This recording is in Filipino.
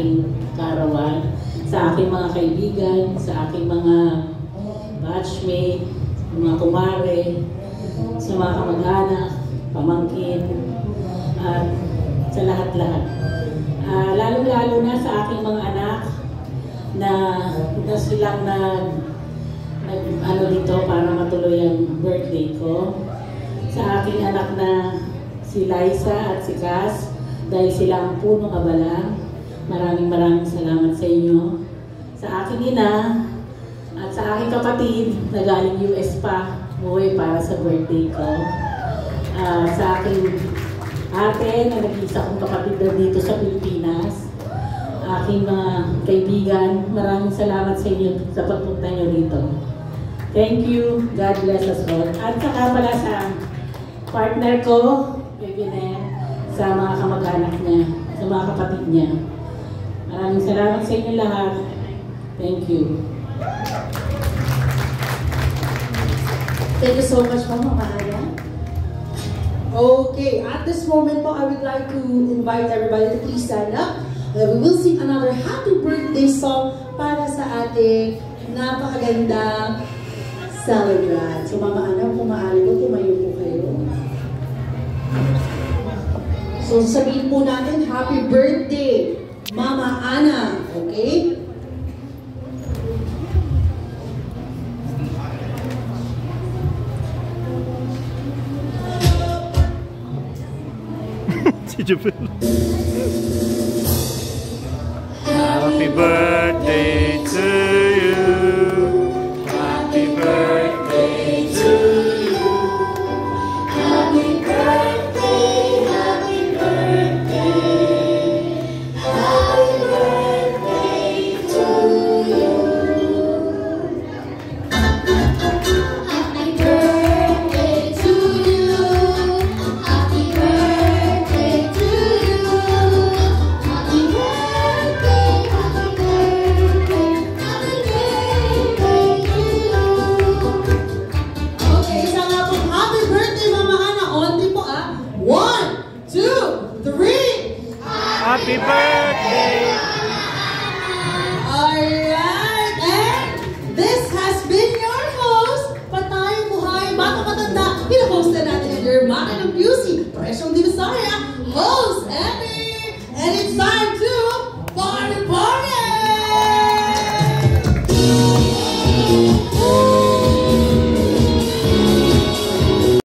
aking karawan, sa aking mga kaibigan, sa aking mga batchmate, mga kumare, sa mga kamag-anak, pamangkin, at sa lahat-lahat. Lalo-lalo na sa aking mga anak na silang dito para matuloy ang birthday ko. Sa aking anak na si Liza at si Cass, dahil sila ang punong abala, maraming salamat sa inyo. Sa aking ina at sa aking kapatid na galing US pa, buhay para sa birthday ko. Sa aking ate na nag-isa kong kapatid na dito sa Pilipinas. Aking mga kaibigan, maraming salamat sa inyo sa pagpunta nyo dito. Thank you. God bless us all. At saka pala sa partner ko, Bebine, sa mga kamag-anak niya, sa mga kapatid niya. Maraming salamat sa inyo lahat. Thank you. Thank you so much, Mama Aya. Okay, at this moment po, I would like to invite everybody to please stand up. We will sing another happy birthday song para sa ating napakaganda celebrant. So Mama Ana, kung maaari po, tumayo po kayo. So sabihin po natin, happy birthday, Mama Ana. Okay? Happy birthday to you. Happy birthday to you. Happy birthday, happy birthday. Happy birthday to you. Happy birthday to you. Happy birthday to you. Happy birthday, happy birthday, happy birthday to you. Okay, isa nga po, happy birthday, Mama Ana. Onti po, 1, 2, 3. Happy birthday!